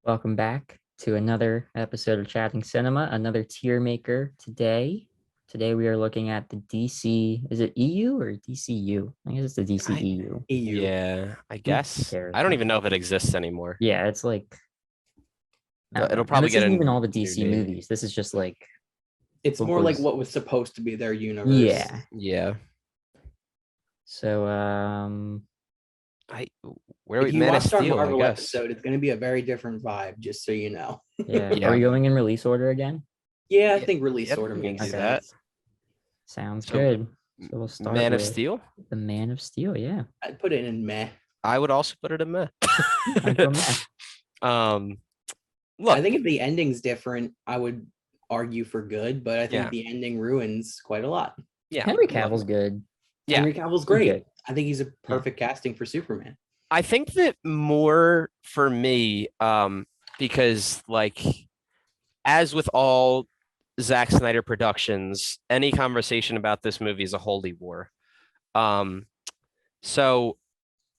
Welcome back to another episode of Chatting Cinema, another tier maker today. Today we are looking at the DC, is it EU or DCU? I guess it's the I DCEU. EU. yeah, I Who guess. cares? I don't even know if it exists anymore. Yeah, it's like, I don't know. It'll And probably this get isn't a even all the new DC name. movies. This is just like It's what more like was, what was supposed to be their universe. yeah. Yeah. So, I where If we you Man of watched our Steel, I Marvel guess. episode, it's going to be a very different vibe, just so you know. yeah. Are Yeah. we going in release order again? Yeah, I Yeah, think release order we can makes do Okay. that. sense. Sounds So, good. So we'll start Man of with Steel? the Man of Steel. Yeah. I'd put it in meh. I would also put it in meh. I'd go meh. Um I look, think if the ending's different, I would argue for good, but I think Yeah. the ending ruins quite a lot. yeah. Henry look, Cavill's good. Yeah. Henry Cavill's He's great. good. I think he's a perfect casting for Superman. I think that more for me, because like as with all Zack Snyder productions, any conversation about this movie is a holy war. Um, so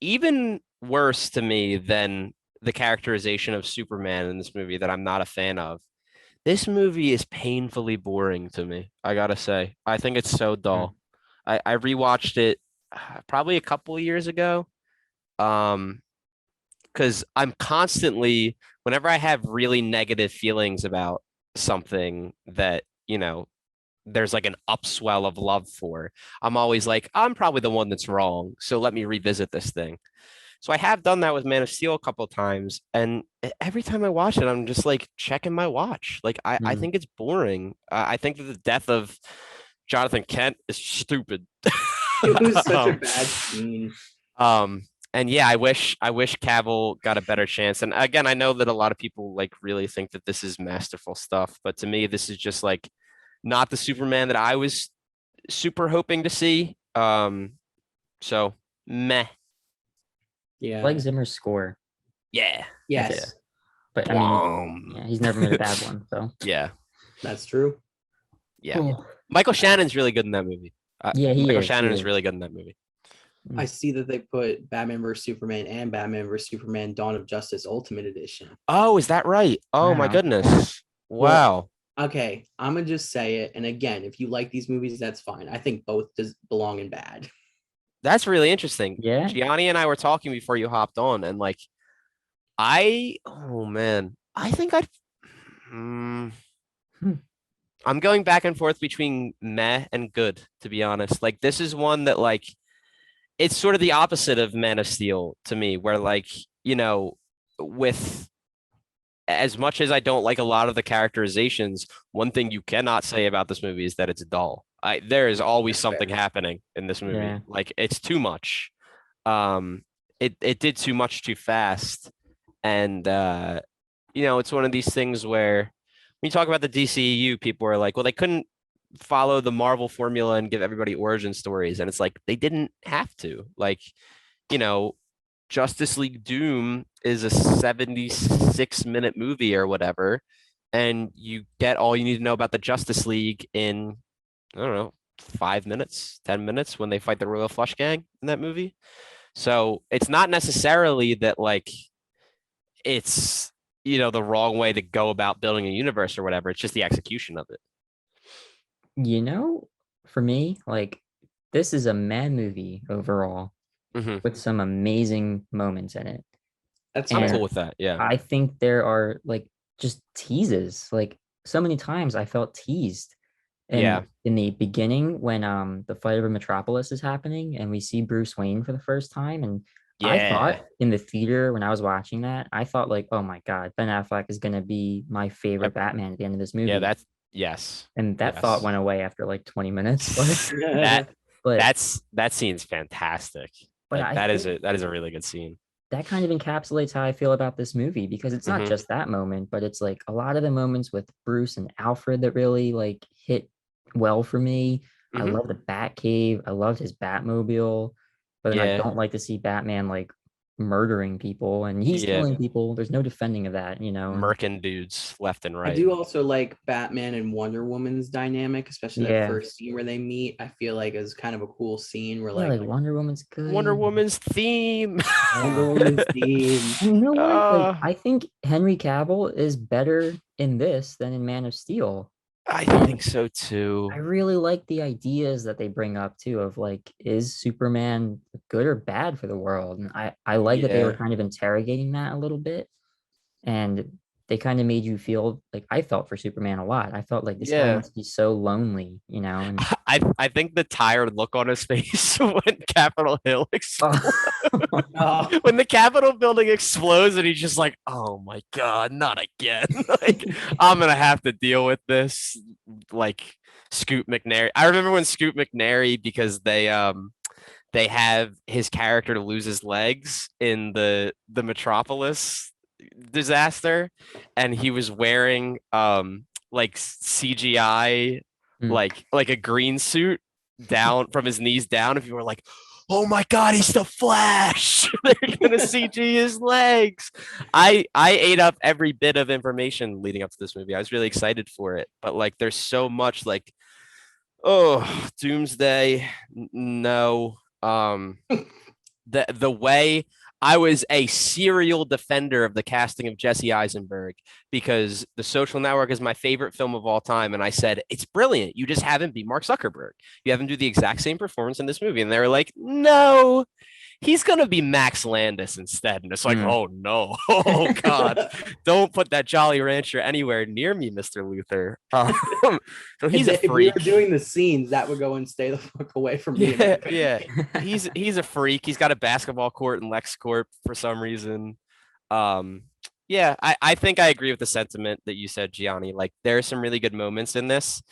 even worse to me than the characterization of Superman in this movie that I'm not a fan of. This movie is painfully boring to me. I gotta say, I think it's so dull. I rewatched it probably a couple of years ago. Um, because I'm constantly, whenever I have really negative feelings about something that, there's like an upswell of love for, I'm always like, I'm probably the one that's wrong. So let me revisit this thing. So I have done that with Man of Steel a couple of times. And every time I watch it, I'm just like checking my watch. Like, I Mm. think it's boring. I think that the death of Jonathan Kent is stupid. It was such a Um, bad scene. and yeah, I wish Cavill got a better chance. And again, I know that a lot of people like really think that this is masterful stuff, but to me, this is just like not the Superman that I was super hoping to see. So meh. Yeah. Like Zimmer's score. Yeah. Yes, That's it. But I mean, Blom. yeah, he's never made a bad one. So Yeah. that's true. Yeah. Cool. Michael Shannon's really good in that movie. Yeah, he Michael is. Shannon He is is. really good in that movie. I see that they put Batman vs Superman and Batman vs Superman Dawn of Justice Ultimate Edition. Oh, is that right? Oh my Wow. goodness. Wow. Okay, I'm gonna just say it. And again, if you like these movies, that's fine. I think both belong in bad. That's really interesting. Yeah. Gianni and I were talking before you hopped on, and like oh man, I think hmm, Hmm. I'm going back and forth between meh and good, to be honest. Like this is one that like it's sort of the opposite of Man of Steel to me, where like, with as much as I don't like a lot of the characterizations, one thing you cannot say about this movie is that it's dull. There is always That's something fair. happening in this movie. Yeah. Like it's too much. It did too much too fast. And it's one of these things where when you talk about the DCEU, people are like, well, they couldn't follow the Marvel formula and give everybody origin stories. And it's like they didn't have to. Like, you know, Justice League Doom is a 76-minute movie or whatever, and you get all you need to know about the Justice League in, I don't know, 5 minutes, 10 minutes when they fight the Royal Flush Gang in that movie. So it's not necessarily that like it's the wrong way to go about building a universe or whatever. It's just the execution of it. You know, for me, like this is a mad movie overall Mhm. with some amazing moments in it. That's I'm And cool fair. with that. Yeah. I think there are like just teases. Like so many times I felt teased. Yeah. And in the beginning, when the fight over Metropolis is happening and we see Bruce Wayne for the first time, and I Yeah. thought in the theater when I was watching that, I thought like, oh my God, Ben Affleck is gonna be my favorite Batman at the end of this Yeah. movie. That's yes. And that thought Yes. went away after like 20 minutes. that But that scene's fantastic. but I That is think a really good scene. that kind of encapsulates how I feel about this movie because it's not Mhm. just that moment, but it's like a lot of the moments with Bruce and Alfred that really like hit well for me. I Mhm. love the Batcave. I loved his Batmobile, but then I Yeah. don't like to see Batman like murdering people and he's Yeah. killing people. There's no defending of that, you know. And Murking dudes left and I right. do also like Batman and Wonder Woman's dynamic, especially that Yeah. first scene where they meet. I feel like is kind of a cool scene where yeah, like Wonder Woman's good. Wonder Woman's theme. Wonder Woman's theme. And you know what? Like, Uh, I think Henry Cavill is better in this than in Man of Steel. I think so too. I really like the ideas that they bring up too of like, is Superman good or bad for the world? And I like that they were Yeah. kind of interrogating that a little bit. And they kind of made you feel like I felt for Superman a lot. I felt like this guy Yeah. must be so lonely, you know? And I think the tired look on his face when Capitol Hill explodes. Oh, When the Capitol building explodes and he's just like, oh my God, not again. Like, I'm gonna have to deal with this. Like Scoot McNairy. I remember when Scoot McNairy, because they have his character lose his legs in the Metropolis disaster, and he was wearing like CGI Hmm. like a green suit down from his knees down. If you were like, oh my God, he's the Flash. They're gonna CG his legs. I ate up every bit of information leading up to this movie. I was really excited for it, but like there's so much like, oh, Doomsday, no. The way I was a serial defender of the casting of Jesse Eisenberg, because The Social Network is my favorite film of all time. And I said, it's brilliant. You just haven't beat Mark Zuckerberg. You haven't do the exact same performance in this movie. And they were like, no, he's going to be Max Landis instead. And it's like, oh no, oh God, don't put that Jolly Rancher anywhere near me, Mr. Luther. So he's a if we freak. were doing the scenes, that would go and stay the fuck away from me. Yeah. He's a freak. He's got a basketball court in LexCorp for some reason. Yeah, I think I agree with the sentiment that you said, Gianni. Like there are some really good moments in this.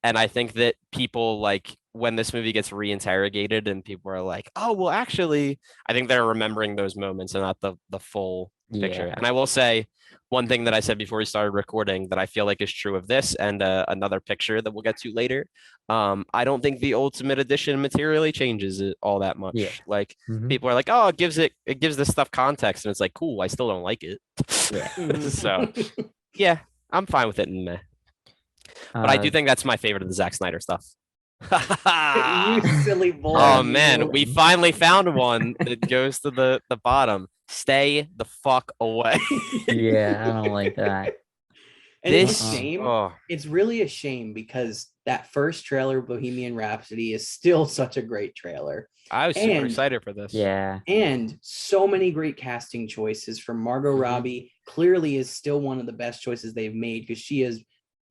And I think that people, like, when this movie gets reinterrogated and people are like, oh, well, actually, I think they're remembering those moments and not the full picture. Yeah. And I will say one thing that I said before we started recording that I feel like is true of this and another picture that we'll get to later. I don't think the Ultimate Edition materially changes it all that much. Yeah. Like Mhm. people are like, oh, it gives this stuff context. And it's like, cool, I still don't like it. Yeah. So, yeah, I'm fine with it. But I do think that's my favorite of the Zack Snyder stuff. You silly boy. Oh man, we finally found one that goes to the bottom. Stay the fuck away. Yeah, I don't like that. And it's This a shame. oh, It's really a shame because that first trailer, Bohemian Rhapsody, is still such a great trailer. I was super And- excited for this. Yeah. And so many great casting choices from Margot Mhm. Robbie. Clearly is still one of the best choices they've made because she has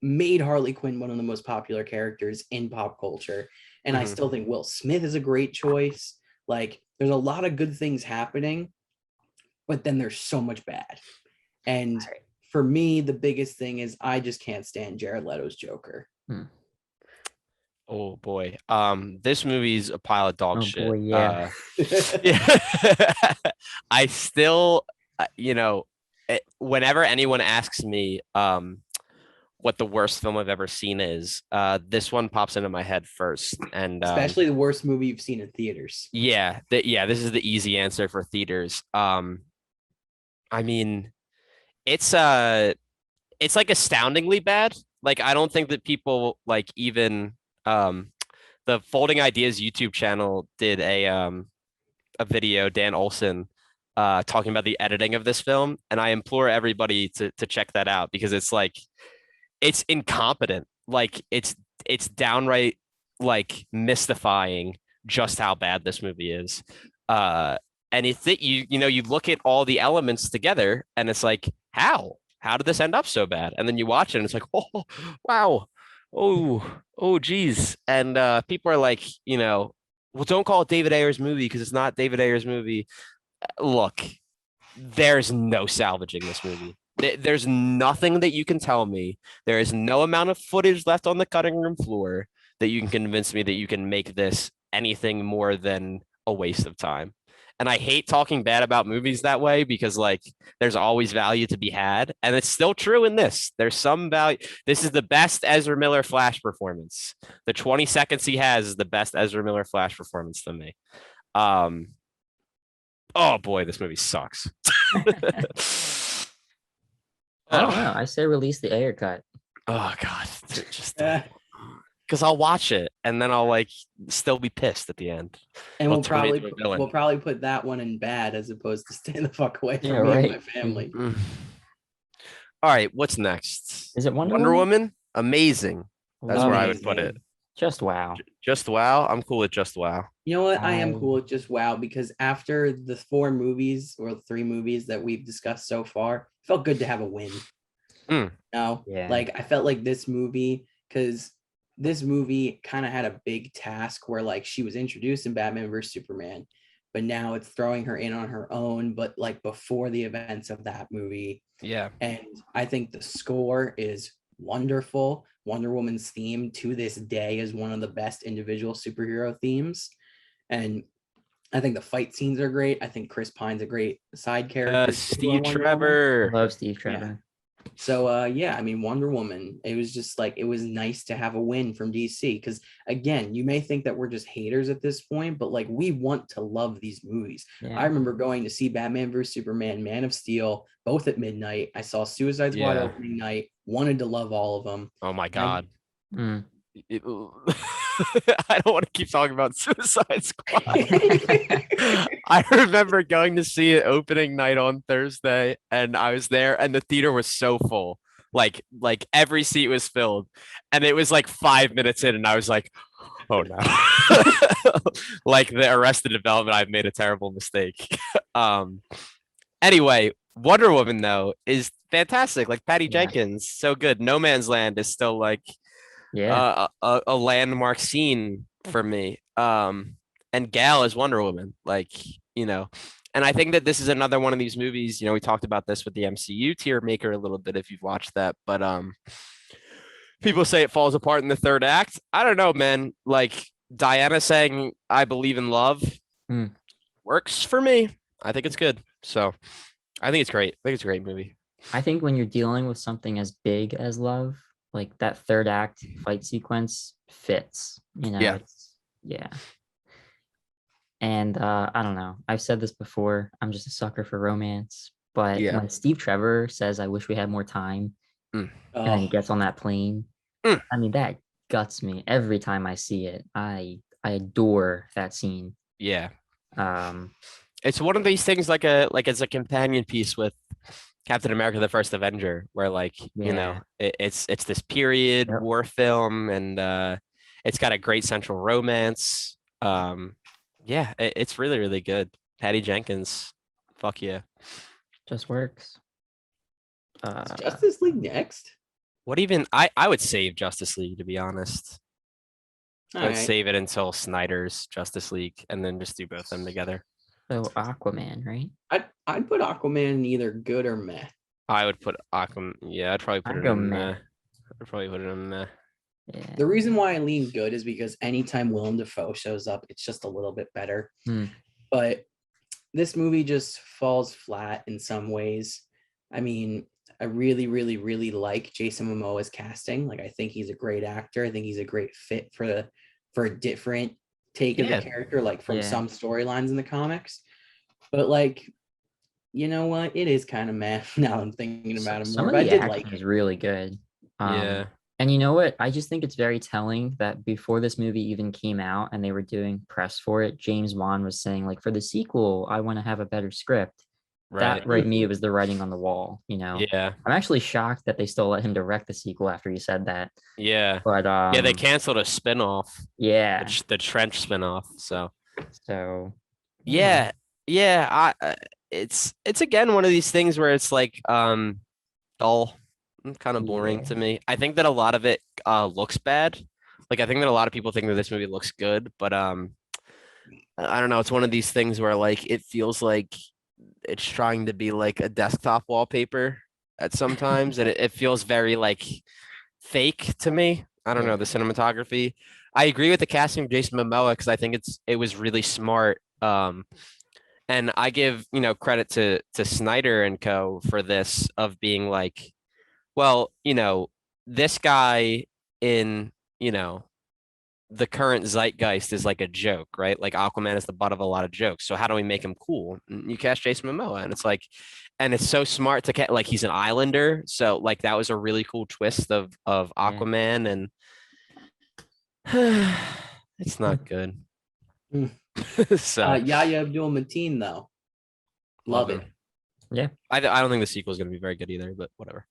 made Harley Quinn one of the most popular characters in pop culture. And I Mhm. still think Will Smith is a great choice. Like there's a lot of good things happening, but then there's so much bad. And Right. for me, the biggest thing is I just can't stand Jared Leto's Joker. Oh boy. This movie's a pile of dog Oh shit. boy, yeah. Yeah. I still, whenever anyone asks me what the worst film I've ever seen is, this one pops into my head first. And Especially the worst movie you've seen in theaters. yeah, this is the easy answer for theaters. I mean, it's like astoundingly bad. Like I don't think that people like even the Folding Ideas YouTube channel did a video, Dan Olson, talking about the editing of this film, and I implore everybody to check that out because it's like it's incompetent. Like it's downright like mystifying just how bad this movie is. And it's that you look at all the elements together and it's like, how did this end up so bad? And then you watch it and it's like, oh wow, oh geez. And people are like, well, don't call it David Ayer's movie because it's not David Ayer's movie. Look, there's no salvaging this movie. There's nothing that you can tell me. There is no amount of footage left on the cutting room floor that you can convince me that you can make this anything more than a waste of time. And I hate talking bad about movies that way because like there's always value to be had. And it's still true in this. There's some value. This is the best Ezra Miller Flash performance. The 20 seconds he has is the best Ezra Miller Flash performance to me. Oh boy, this movie sucks. I don't know. I say release the Ayer cut. Oh god, just Yeah. because I'll watch it and then I'll like still be pissed at the end. And It'll we'll turn me probably into a villain. we'll probably put that one in bad as opposed to stay the fuck away from Yeah, me and right. my family. Mm. All right, what's next? Is it Wonder Wonder Woman? Woman? Amazing. That's Love where it. I would put it. Amazing. Just wow. Just wow. I'm cool with just wow. You know what? I am I- cool with just wow because after the 4 movies or 3 movies that we've discussed so far, it felt good to have a win. No, Yeah. like I felt like this movie, because this movie kind of had a big task where like she was introduced in Batman vs Superman, but now it's throwing her in on her own, but like before the events of that movie. Yeah. And I think the score is wonderful. Wonder Woman's theme to this day is one of the best individual superhero themes. And I think the fight scenes are great. I think Chris Pine's a great side character. too on Steve Wonder Woman. Trevor. Love Steve Trevor. So yeah, I mean Wonder Woman, it was just like it was nice to have a win from DC because again, you may think that we're just haters at this point, but like we want to love these movies. Yeah. I remember going to see Batman vs Superman, Man of Steel, both at midnight. I saw Suicide Squad Yeah. opening night, wanted to love all of them. Oh my god. Mm. I don't want to keep talking about Suicide Squad. I remember going to see it opening night on Thursday, and I was there, and the theater was so full, like every seat was filled, and it was like 5 minutes in, and I was like, "Oh no!" Like the Arrested Development, I've made a terrible mistake. Anyway, Wonder Woman though is fantastic. Like Patty Yeah. Jenkins, so good. No Man's Land is still like Yeah. a landmark scene for me. And Gal is Wonder Woman, like, you know, and I think that this is another one of these movies, you know, we talked about this with the MCU tier maker a little bit if you've watched that, but people say it falls apart in the third act. I don't know, man. Like Diana saying I believe in love works for me. I think it's good. So I think it's great. I think it's a great movie. I think when you're dealing with something as big as love, like that third act fight sequence fits, you know. Yeah. Yeah. And I don't know. I've said this before. I'm just a sucker for romance. But Yeah. when Steve Trevor says, "I wish we had more time," and then he Oh, gets on that plane, Mm. I mean that guts me every time I see it. I adore that scene. Yeah. Um, It's one of these things like it's a companion piece with Captain America: The First Avenger, where like you know it's this period Yep. war film, and it's got a great central romance. Yeah, it's really really good. Patty Jenkins, fuck yeah. just works. is Justice League next? What even? I would save Justice League, to be honest. All I would right. save it until Snyder's Justice League, and then just do both of them together. So Aquaman, right? I'd put Aquaman in either good or meh. I would put Aquaman. Yeah, I'd probably put I'd it go in. meh. I'd probably put it in. Yeah. The reason why I lean good is because anytime Willem Dafoe shows up, it's just a little bit better. But this movie just falls flat in some ways. I mean, I really, really, really like Jason Momoa's casting. Like, I think he's a great actor. I think he's a great fit for a different take of Yeah. the character, like from Yeah. some storylines in the comics. But like, you know what? It is kind of meh now I'm thinking about it Some more. of But I the did acting like is it. really good. Yeah. And you know what? I just think it's very telling that before this movie even came out and they were doing press for it, James Wan was saying, like, for the sequel, I want to have a better script. Right. That right me, it was the writing on the wall, you know. Yeah. I'm actually shocked that they still let him direct the sequel after he said that. Yeah. But Yeah, they canceled a spinoff, yeah. the Trench spinoff. So So yeah, it's again one of these things where it's like dull, kind of boring Yeah. to me. I think that a lot of it looks bad. Like I think that a lot of people think that this movie looks good, but I don't know. It's one of these things where like it feels like it's trying to be like a desktop wallpaper at sometimes, and it feels very like fake to me. I don't know, Yeah. the cinematography. I agree with the casting of Jason Momoa because I think it was really smart. And I give credit to Snyder and Co. for this of being like, well, this guy in the current zeitgeist is like a joke, right? Like Aquaman is the butt of a lot of jokes. So how do we make him cool? And you cast Jason Momoa, and it's like, and it's so smart to like he's an islander. So like that was a really cool twist of Yeah. Aquaman, and it's not good. Mm. So Yahya Abdul-Mateen though, love it. him. Yeah. I don't think the sequel is going to be very good either, but whatever.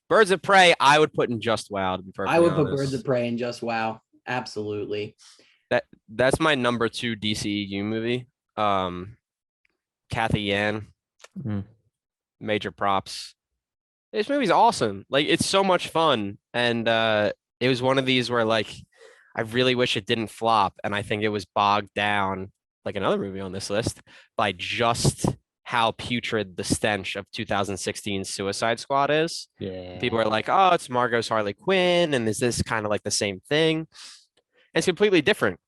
Birds of Prey, I would put in Just Wow, to be perfectly I would honest. put Birds of Prey in Just Wow. Absolutely. That's my number 2 DCEU movie. Kathy Yan, Mhm. major props. This movie's awesome. Like it's so much fun, and it was one of these where like I really wish it didn't flop, and I think it was bogged down like another movie on this list by just how putrid the stench of 2016 Suicide Squad is. Yeah. People are like, oh, it's Margot's Harley Quinn, and is this kind of like the same thing? And it's completely different.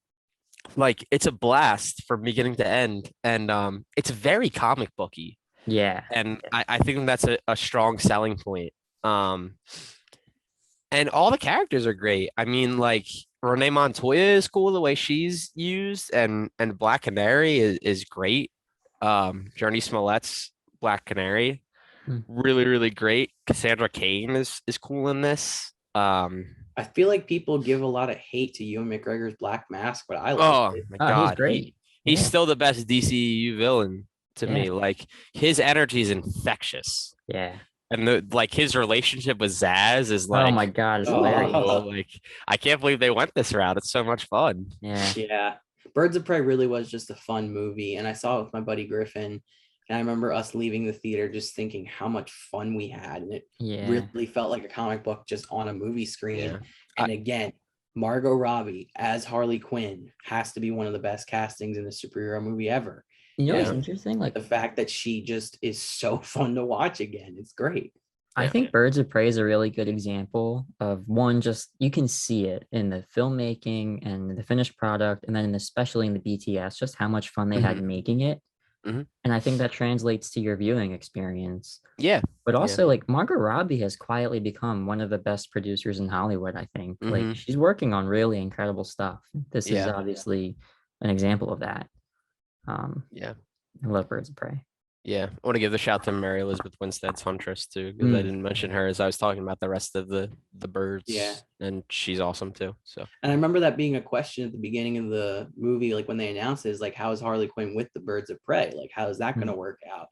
Like it's a blast from beginning to end, and it's very comic booky. Yeah. And I think that's a strong selling point. And all the characters are great. I mean, like Renee Montoya is cool the way she's used, and Black Canary is great. Journey Smollett's Black Canary, really, really great. Cassandra Cain is cool in this. I feel like people give a lot of hate to Ewan McGregor's Black Mask, but I like Oh it. my Oh, god, he's great. he's Yeah. still the best DCEU villain to me. Like his energy is infectious. Yeah. And like his relationship with Zaz is like, Oh my God, it's Oh. hilarious. like I can't believe they went this route. It's so much fun. Yeah. Yeah. Birds of Prey really was just a fun movie. And I saw it with my buddy Griffin. And I remember us leaving the theater just thinking how much fun we had. And it Yeah. really felt like a comic book just on a movie screen. Yeah. And again, Margot Robbie as Harley Quinn has to be one of the best castings in a superhero movie ever. You know what's Yeah. interesting? Like The fact that she just is so fun to watch again. It's great. I Yeah. think Birds of Prey is a really good example of one, just you can see it in the filmmaking and the finished product, and then especially in the BTS, just how much fun they had making it. Mhm. And I think that translates to your viewing experience. Yeah. But also, like Margot Robbie has quietly become one of the best producers in Hollywood, I think. Mhm. Like she's working on really incredible stuff. This is Yeah. obviously an example of that. Yeah. I love Birds of Prey. Yeah. I want to give the shout to Mary Elizabeth Winstead's Huntress too, because I didn't mention her as I was talking about the rest of the birds. Yeah. And she's awesome too. So And I remember that being a question at the beginning of the movie, like when they announced it, is like, how is Harley Quinn with the Birds of Prey? Like, how is that going to work out?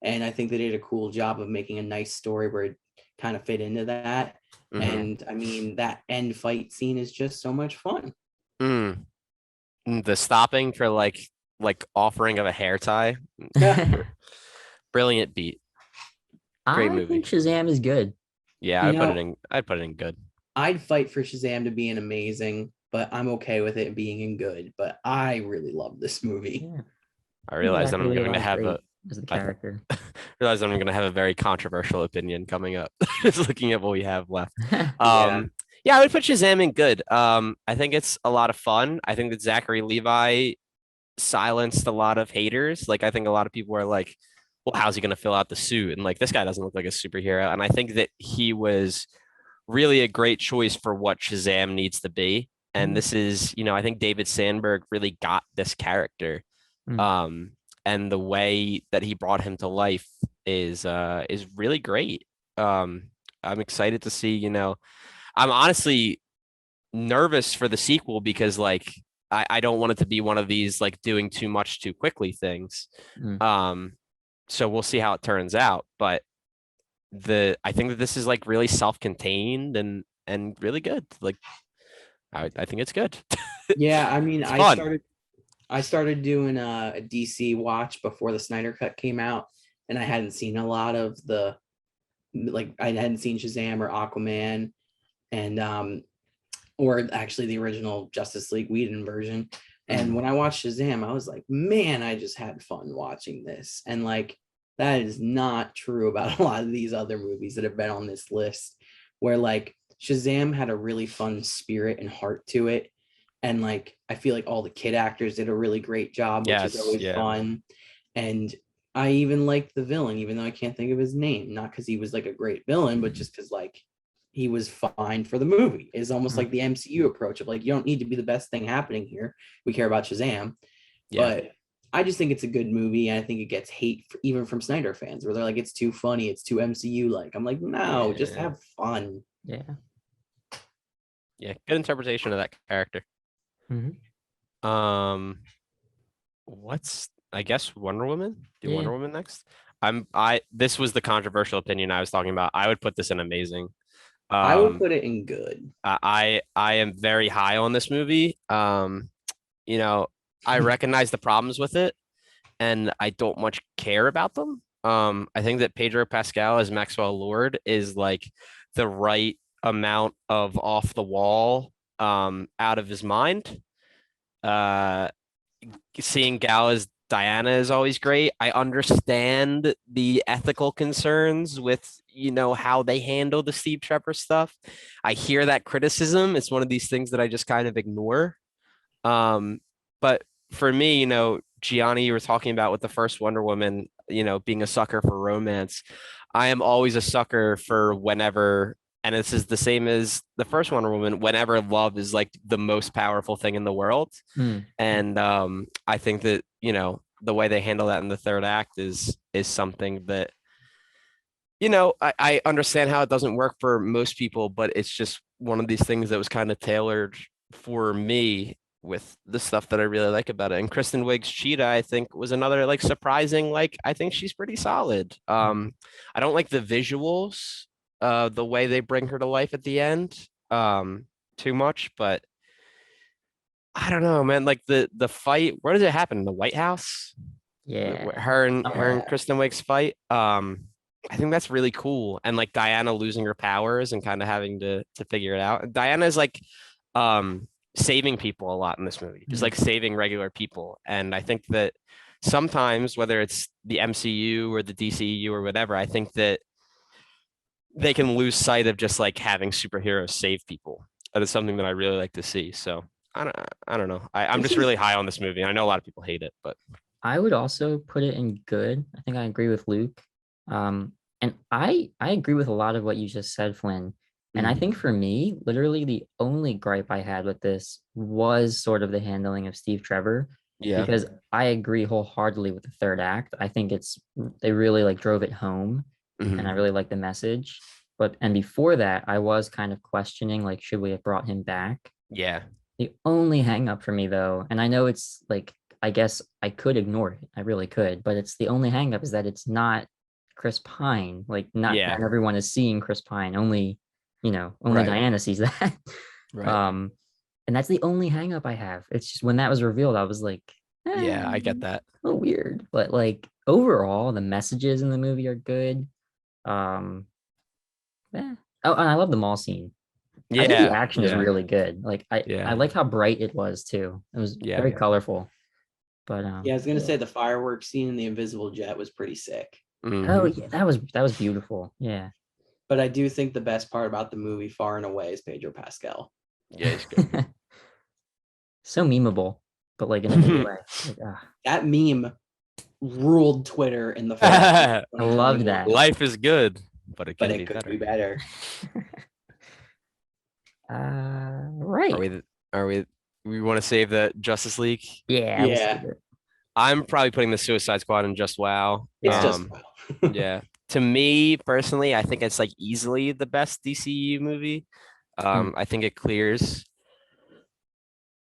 And I think they did a cool job of making a nice story where it kind of fit into that. Mhm. And I mean, that end fight scene is just so much fun. The stopping for like offering of a hair tie. Brilliant beat. Great I movie. think Shazam is good. Yeah, You know, I'd put it in good. I'd fight for Shazam to be an amazing, but I'm okay with it being in good. But I really love this movie. Yeah. I realize that I'm Zachary going to Levi's have great as the character. realize I'm going to have a very controversial opinion coming up. Just looking at what we have left. Yeah. Yeah, I would put Shazam in good. I think it's a lot of fun. I think that Zachary Levi silenced a lot of haters. Like I think a lot of people are like, well, how's he going to fill out the suit? And like, this guy doesn't look like a superhero. And I think that he was really a great choice for what Shazam needs to be. And this is, I think David Sandberg really got this character. And the way that he brought him to life is really great. I'm excited to see, I'm honestly nervous for the sequel because like, I don't want it to be one of these like doing too much too quickly things. So we'll see how it turns out. But I think that this is like really self-contained and really good. Like I think it's good. Yeah, I mean, It's I fun. started doing a DC watch before the Snyder Cut came out, and I hadn't seen a lot of I hadn't seen Shazam or Aquaman, and or actually the original Justice League Whedon version. And when I watched Shazam, I was like, man, I just had fun watching this. And like, that is not true about a lot of these other movies that have been on this list, where like Shazam had a really fun spirit and heart to it. And like, I feel like all the kid actors did a really great job, which is always fun. And I even liked the villain, even though I can't think of his name, not because he was like a great villain, but just because like he was fine for the movie. It's almost like the MCU approach of like, you don't need to be the best thing happening here. We care about Shazam. Yeah. But I just think it's a good movie. And I think it gets hate even from Snyder fans where they're like, it's too funny. It's too MCU like. I'm like, no, just have fun. Yeah. Yeah. Good interpretation of that character. What's I guess Wonder Woman? Do Wonder Woman next? This was the controversial opinion I was talking about. I would put this in amazing. I would put it in good. I am very high on this movie. You know, I recognize the problems with it, and I don't much care about them. I think that Pedro Pascal as Maxwell Lord is like the right amount of off the wall, out of his mind. Seeing Gal as Diana is always great. I understand the ethical concerns with, how they handle the Steve Trevor stuff. I hear that criticism. It's one of these things that I just kind of ignore. But for me, Gianni, you were talking about with the first Wonder Woman, being a sucker for romance. I am always a sucker for whenever, and this is the same as the first Wonder Woman, whenever love is like the most powerful thing in the world. And I think that, the way they handle that in the third act is something that, I understand how it doesn't work for most people, but it's just one of these things that was kind of tailored for me with the stuff that I really like about it. And Kristen Wiig's Cheetah, I think, was another like surprising, like, I think she's pretty solid. I don't like the visuals, the way they bring her to life at the end, too much, but I don't know, man. Like the fight, where does it happen? In the White House? Yeah. Her and Kristen Wiig's fight. I think that's really cool. And like Diana losing her powers and kind of having to figure it out. Diana is like saving people a lot in this movie, just like saving regular people. And I think that sometimes, whether it's the MCU or the DCEU or whatever, I think that they can lose sight of just like having superheroes save people. That is something that I really like to see. So I don't know. I'm just really high on this movie. I know a lot of people hate it, but I would also put it in good. I think I agree with Luke. And I agree with a lot of what you just said, Flynn. And I think for me, literally the only gripe I had with this was sort of the handling of Steve Trevor. yeah, Because I agree wholeheartedly with the third act. I think they really like drove it home, and I really like the message. And before that, I was kind of questioning, like, should we have brought him back? yeah. The only hang up for me though, and I know it's like, I guess I could ignore it. I really could, but it's the only hang up is that it's not Chris Pine. Like not everyone is seeing Chris Pine. Only Right. Diana sees that. Right. And that's the only hang up I have. It's just when that was revealed, I was like, Yeah, I get that. A little weird. But like overall, the messages in the movie are good. Oh, and I love the mall scene. I think the action is really good. Like I like how bright it was too. It was very colorful. But I was gonna say the fireworks scene in the invisible jet was pretty sick. Oh yeah, that was beautiful. Yeah. But I do think the best part about the movie, far and away, is Pedro Pascal. Yeah, he's good. So memeable, but like in a good way. Like, that meme ruled Twitter in the I love that. Life is good, but it could be better. Right. Are we want to save the Justice League? Yeah. I'm probably putting the Suicide Squad in just wow. It's just wow. Yeah. To me personally, I think it's like easily the best DCEU movie. I think it clears.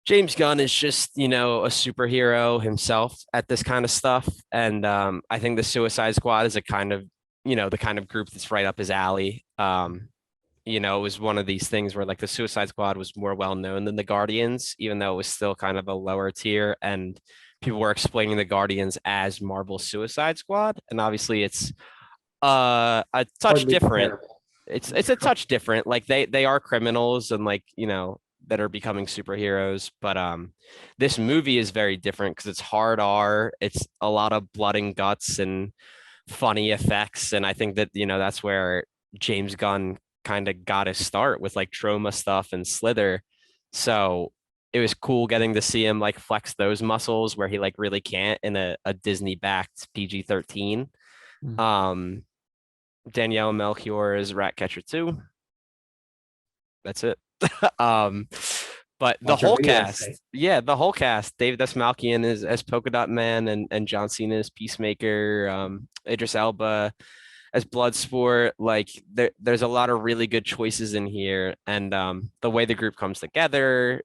James Gunn is just, a superhero himself at this kind of stuff. And I think the Suicide Squad is a kind of, the kind of group that's right up his alley. It was one of these things where like the Suicide Squad was more well known than the Guardians, even though it was still kind of a lower tier. And people were explaining the Guardians as Marvel Suicide Squad. And obviously it's a touch different. Terrible. It's a touch different. Like they are criminals and like, that are becoming superheroes. But this movie is very different because it's hard R. It's a lot of blood and guts and funny effects. And I think that, that's where James Gunn kind of got his start with like trauma stuff and Slither. So it was cool getting to see him like flex those muscles where he like really can't in a Disney backed PG-13. Danielle Melchior is Ratcatcher 2. That's it. But the Watch our whole video cast, essay. the whole cast, David Desmalchian as Polka Dot Man and John Cena as Peacemaker, Idris Elba as Bloodsport. Like there's a lot of really good choices in here, and the way the group comes together,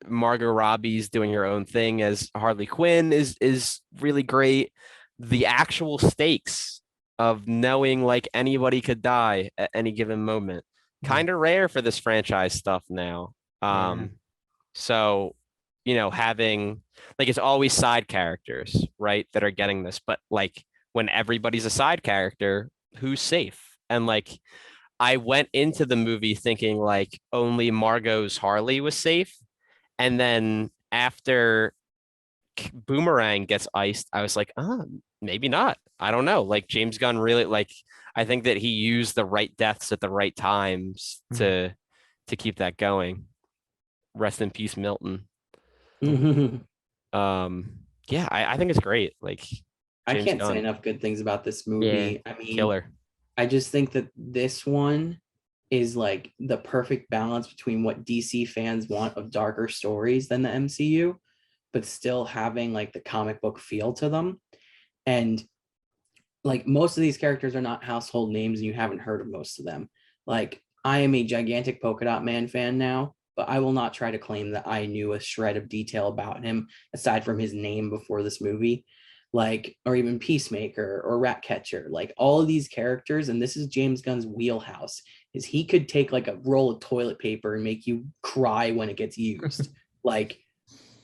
Margot Robbie's doing her own thing as Harley Quinn is really great. The actual stakes of knowing like anybody could die at any given moment, kind of rare for this franchise stuff now. So having like it's always side characters, right, that are getting this, but like when everybody's a side character, who's safe? And like I went into the movie thinking like only Margot's Harley was safe. And then after Boomerang gets iced, I was like, maybe not. I don't know. Like James Gunn really like I think that he used the right deaths at the right times to keep that going. Rest in peace, Milton. I think it's great. Like I James can't Gunn. say enough good things about this movie. I mean, killer. I just think that this one is like the perfect balance between what DC fans want of darker stories than the MCU, but still having like the comic book feel to them. And like most of these characters are not household names and you haven't heard of most of them. Like I am a gigantic Polka Dot Man fan now, but I will not try to claim that I knew a shred of detail about him aside from his name before this movie. Like, or even Peacemaker or Ratcatcher, like all of these characters, and this is James Gunn's wheelhouse, is he could take like a roll of toilet paper and make you cry when it gets used. Like,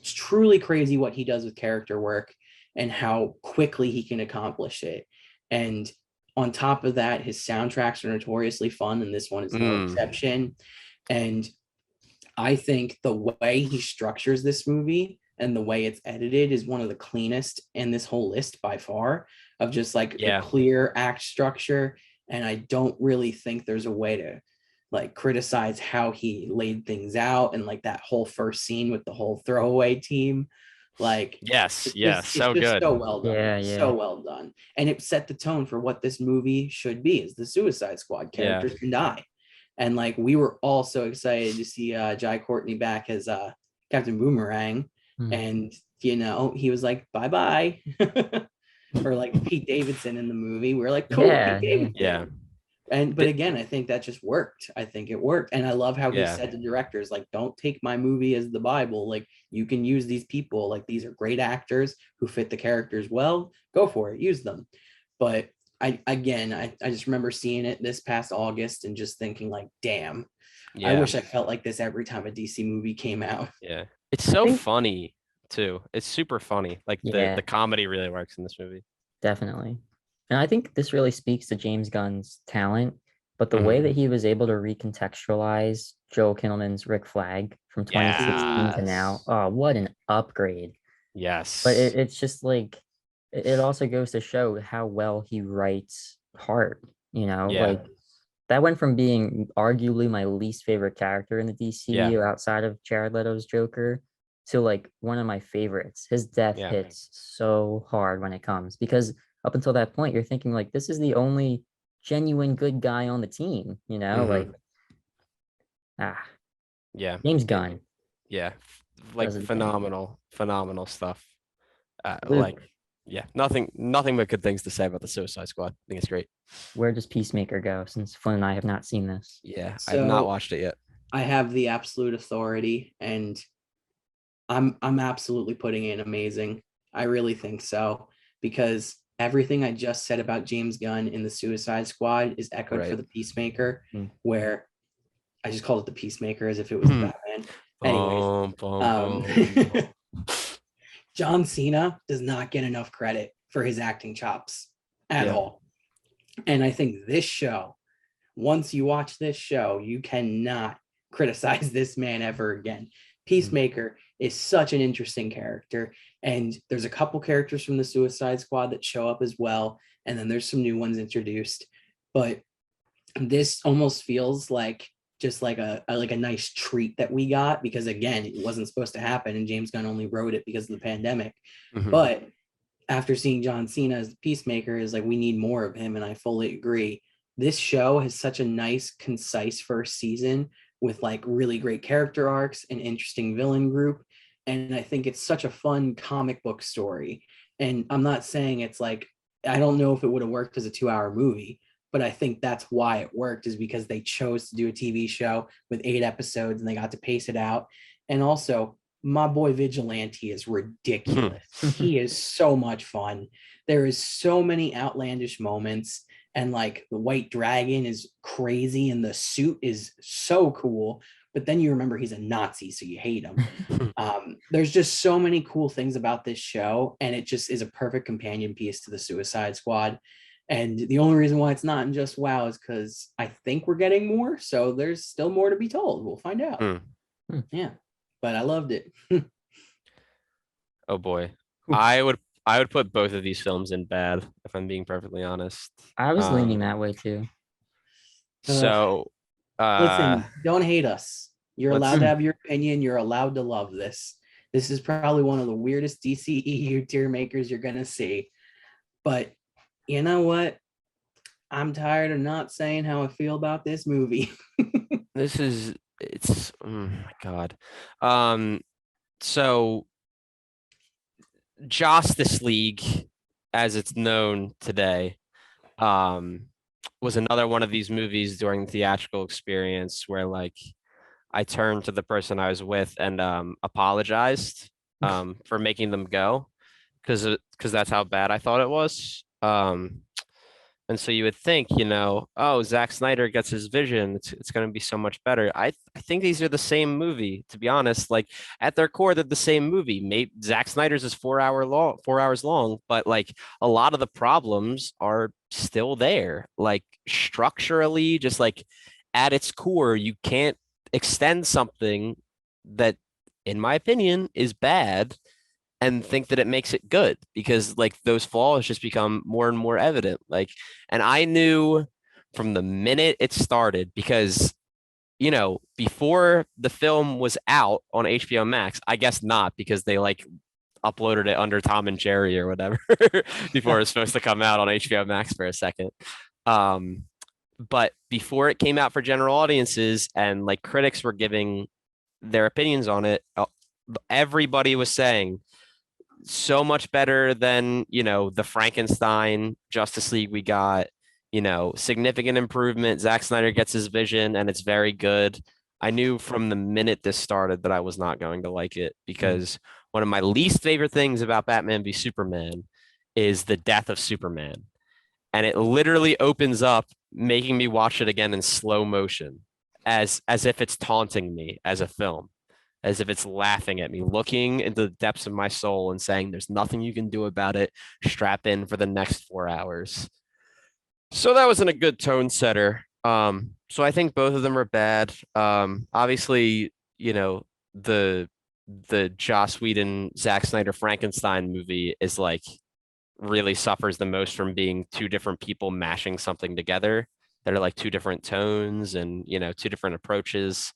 it's truly crazy what he does with character work and how quickly he can accomplish it. And on top of that, his soundtracks are notoriously fun, and this one is no exception. And I think the way he structures this movie and the way it's edited is one of the cleanest in this whole list by far, of just like the clear act structure. And I don't really think there's a way to like criticize how he laid things out, and like that whole first scene with the whole throwaway team. Like it's so good, so well done, Yeah. so well done. And it set the tone for what this movie should be, is the Suicide Squad characters can die. And like we were all so excited to see Jai Courtney back as Captain Boomerang. And he was like bye-bye. Or like Pete Davidson in the movie, we're like, cool, Pete Davidson. But again, I think that just worked. I think it worked. And I love how he said to directors, like, don't take my movie as the Bible. Like, you can use these people. Like, these are great actors who fit the characters well. Go for it. Use them. But I just remember seeing it this past August and just thinking like, damn, I wish I felt like this every time a DC movie came out. Yeah. It's so funny too. It's super funny. Like the comedy really works in this movie. Definitely. And I think this really speaks to James Gunn's talent, but the way that he was able to recontextualize Joel Kinnaman's Rick Flag from 2016 to now, oh, what an upgrade. Yes. But it's just like, it also goes to show how well he writes Hart, like that went from being arguably my least favorite character in the DCEU outside of Jared Leto's Joker to like one of my favorites. His death hits so hard when it comes, because up until that point, you're thinking like, this is the only genuine good guy on the team, James Gunn. Like phenomenal stuff. Nothing but good things to say about the Suicide Squad. I think it's great. Where does Peacemaker go, since Flynn and I have not seen this? I have not watched it yet. I have the absolute authority, and I'm absolutely putting in amazing. I really think so, because everything I just said about James Gunn in the Suicide Squad is echoed for the Peacemaker, where I just called it the Peacemaker as if it was Batman. Anyways, John Cena does not get enough credit for his acting chops at all. And I think this show, once you watch this show, you cannot criticize this man ever again. Peacemaker is such an interesting character. And there's a couple characters from the Suicide Squad that show up as well. And then there's some new ones introduced. But this almost feels like just like a nice treat that we got, because again, it wasn't supposed to happen and James Gunn only wrote it because of the pandemic. But after seeing John Cena as the Peacemaker, is like, we need more of him, and I fully agree. this show has such a nice, concise first season with like really great character arcs and interesting villain group. And I think it's such a fun comic book story. And I'm not saying it's like, I don't know if it would have worked as a 2-hour movie, but I think that's why it worked, is because they chose to do a TV show with 8 episodes and they got to pace it out. And also, my boy Vigilante is ridiculous. He is so much fun. There is so many outlandish moments, and like the white dragon is crazy and the suit is so cool, but then you remember he's a Nazi, so you hate him. There's just so many cool things about this show, and it just is a perfect companion piece to the Suicide Squad. And the only reason why it's not in just WoW is because I think we're getting more, so there's still more to be told. We'll find out. Yeah, but I loved it. Oh boy, I would put both of these films in bad, if I'm being perfectly honest. I was leaning that way too. So listen, don't hate us. You're allowed to have your opinion. You're allowed to love this. This is probably one of the weirdest DCEU tier makers you're gonna see. But you know what? I'm tired of not saying how I feel about this movie. It's oh my God. So Justice League, as it's known today, was another one of these movies during the theatrical experience where like I turned to the person I was with and apologized for making them go because that's how bad I thought it was. And so you would think, oh, Zack Snyder gets his vision. It's going to be so much better. I think these are the same movie, to be honest. Like at their core, they're the same movie. Maybe Zack Snyder's is 4 hours long, but like a lot of the problems are still there. Like structurally, just like at its core, you can't extend something that, in my opinion, is bad and think that it makes it good, because like those flaws just become more and more evident. Like, and I knew from the minute it started, because, before the film was out on HBO Max, I guess not, because they like uploaded it under Tom and Jerry or whatever before it was supposed to come out on HBO Max for a second. But before it came out for general audiences and like critics were giving their opinions on it, everybody was saying so much better than, the Frankenstein Justice League we got, significant improvement. Zack Snyder gets his vision and it's very good. I knew from the minute this started that I was not going to like it, because one of my least favorite things about Batman v Superman is the death of Superman. And it literally opens up making me watch it again in slow motion, as if it's taunting me as a film, as if it's laughing at me, looking into the depths of my soul and saying, there's nothing you can do about it. Strap in for the next 4 hours. So that wasn't a good tone setter. So I think both of them are bad. Obviously, the Joss Whedon, Zack Snyder Frankenstein movie is like really suffers the most from being two different people mashing something together that are like two different tones and, two different approaches.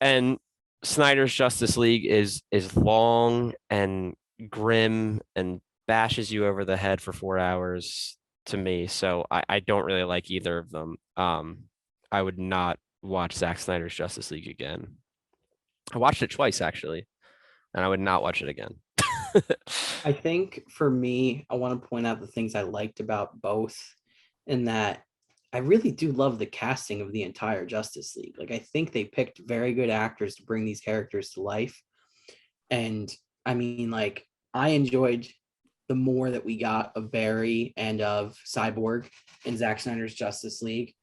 And Snyder's Justice League is long and grim and bashes you over the head for 4 hours to me. So I don't really like either of them. I would not watch Zack Snyder's Justice League again. I watched it twice actually, and I would not watch it again. I think for me, I want to point out the things I liked about both, in that I really do love the casting of the entire Justice League. Like, I think they picked very good actors to bring these characters to life. And I mean, like, I enjoyed the more that we got of Barry and of Cyborg in Zack Snyder's Justice League.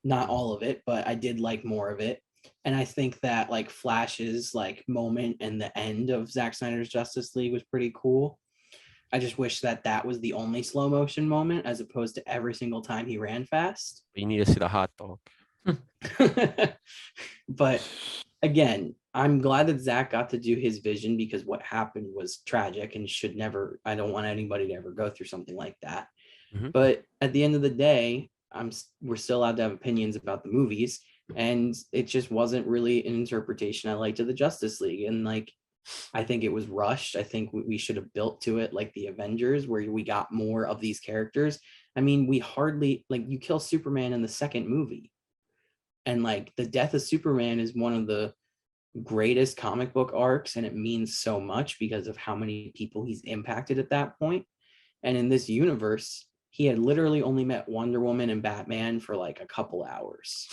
Not all of it, but I did like more of it. And I think that like Flash's like moment and the end of Zack Snyder's Justice League was pretty cool. I just wish that was the only slow motion moment, as opposed to every single time he ran fast. You need to see the hot dog. But again, I'm glad that Zack got to do his vision, because what happened was tragic and should never, I don't want anybody to ever go through something like that. Mm-hmm. But at the end of the day, we're still allowed to have opinions about the movies, and it just wasn't really an interpretation I liked of the Justice League. And like, I think it was rushed. I think we should have built to it like the Avengers, where we got more of these characters. I mean, we hardly, like, you kill Superman in the second movie. And like the death of Superman is one of the greatest comic book arcs, and it means so much because of how many people he's impacted at that point. And in this universe, he had literally only met Wonder Woman and Batman for like a couple hours,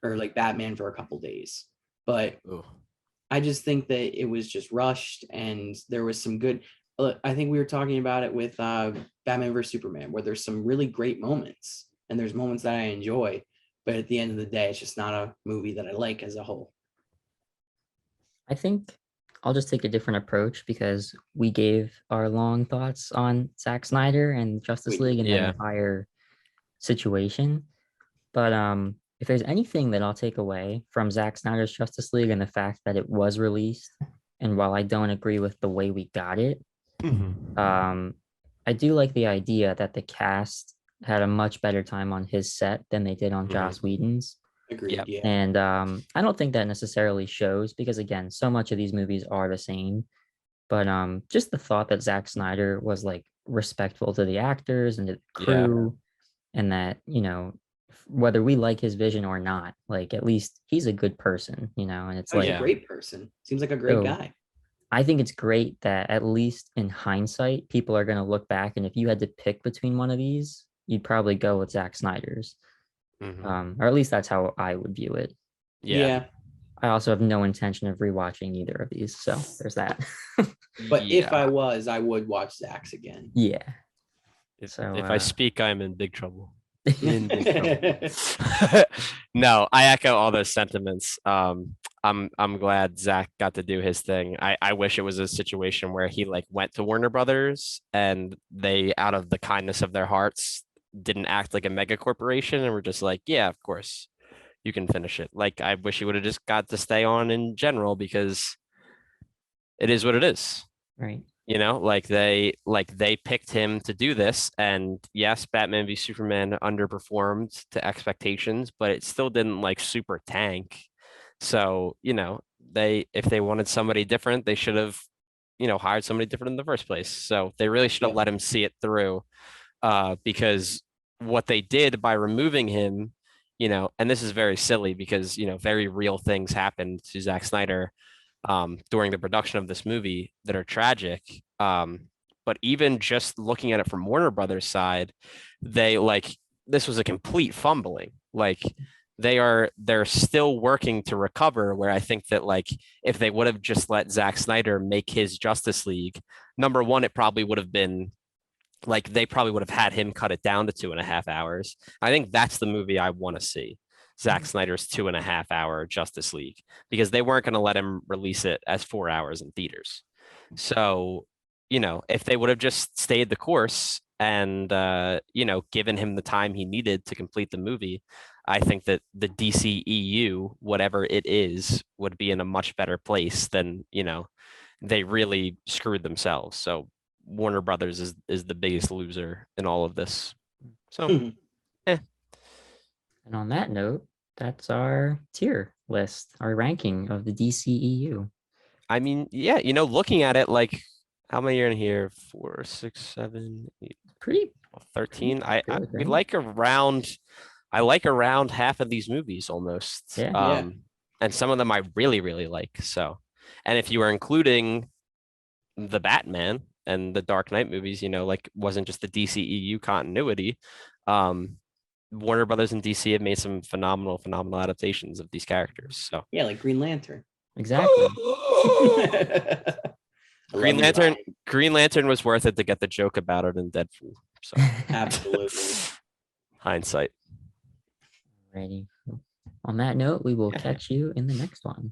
or like Batman for a couple days. But I just think that it was just rushed, and there was some good. I think we were talking about it with Batman vs Superman, where there's some really great moments, and there's moments that I enjoy. But at the end of the day, it's just not a movie that I like as a whole. I think I'll just take a different approach because we gave our long thoughts on Zack Snyder and Justice League and the entire situation. But if there's anything that I'll take away from Zack Snyder's Justice League and the fact that it was released, and while I don't agree with the way we got it, I do like the idea that the cast had a much better time on his set than they did on Joss Whedon's. Agreed. Yeah. And I don't think that necessarily shows because, again, so much of these movies are the same. But just the thought that Zack Snyder was like respectful to the actors and the crew, and that, you know, whether we like his vision or not, like at least he's a good person, you know, and it's he's a great person. Seems like a great guy. I think it's great that at least in hindsight, people are going to look back, and if you had to pick between one of these, you'd probably go with Zack Snyder's. Or at least that's how I would view it. Yeah. I also have no intention of rewatching either of these, so there's that. But if I was, I would watch Zack's again. Yeah. If I speak, I'm in big trouble. No, I echo all those sentiments. I'm glad Zack got to do his thing. I wish it was a situation where he like went to Warner Brothers and they, out of the kindness of their hearts, didn't act like a mega corporation and were just like, yeah, of course you can finish it. Like, I wish he would have just got to stay on in general, because it is what it is. Right. You know, like they picked him to do this, and yes, Batman v Superman underperformed to expectations, but it still didn't like super tank. So, you know, if they wanted somebody different, they should have, you know, hired somebody different in the first place. So they really should have let him see it through. Because what they did by removing him, you know, and this is very silly because, you know, very real things happened to Zack Snyder during the production of this movie that are tragic. But even just looking at it from Warner Brothers' side, this was a complete fumbling. Like, they're still working to recover, where I think that like if they would have just let Zack Snyder make his Justice League, number one, it probably would have been like, they probably would have had him cut it down to 2.5 hours. I think that's the movie I want to see. Zack Snyder's 2.5 hour Justice League, because they weren't going to let him release it as 4 hours in theaters. So, you know, if they would have just stayed the course and, you know, given him the time he needed to complete the movie, I think that the DCEU, whatever it is, would be in a much better place than, you know, they really screwed themselves. So Warner Brothers is the biggest loser in all of this. So, And on that note, that's our tier list, our ranking of the DCEU. I mean, yeah, you know, looking at it, like, how many are in here? 4, 6, 7, 8, pretty 13. Pretty good, I like around half of these movies almost. Yeah. And some of them I really, really like. So, and if you are including the Batman and the Dark Knight movies, you know, like, wasn't just the DCEU continuity. Warner Brothers and DC have made some phenomenal adaptations of these characters. So yeah, like Green Lantern. Exactly. Green Lantern was worth it to get the joke about it in Deadpool. So absolutely. Hindsight. Alrighty. On that note, we will catch you in the next one.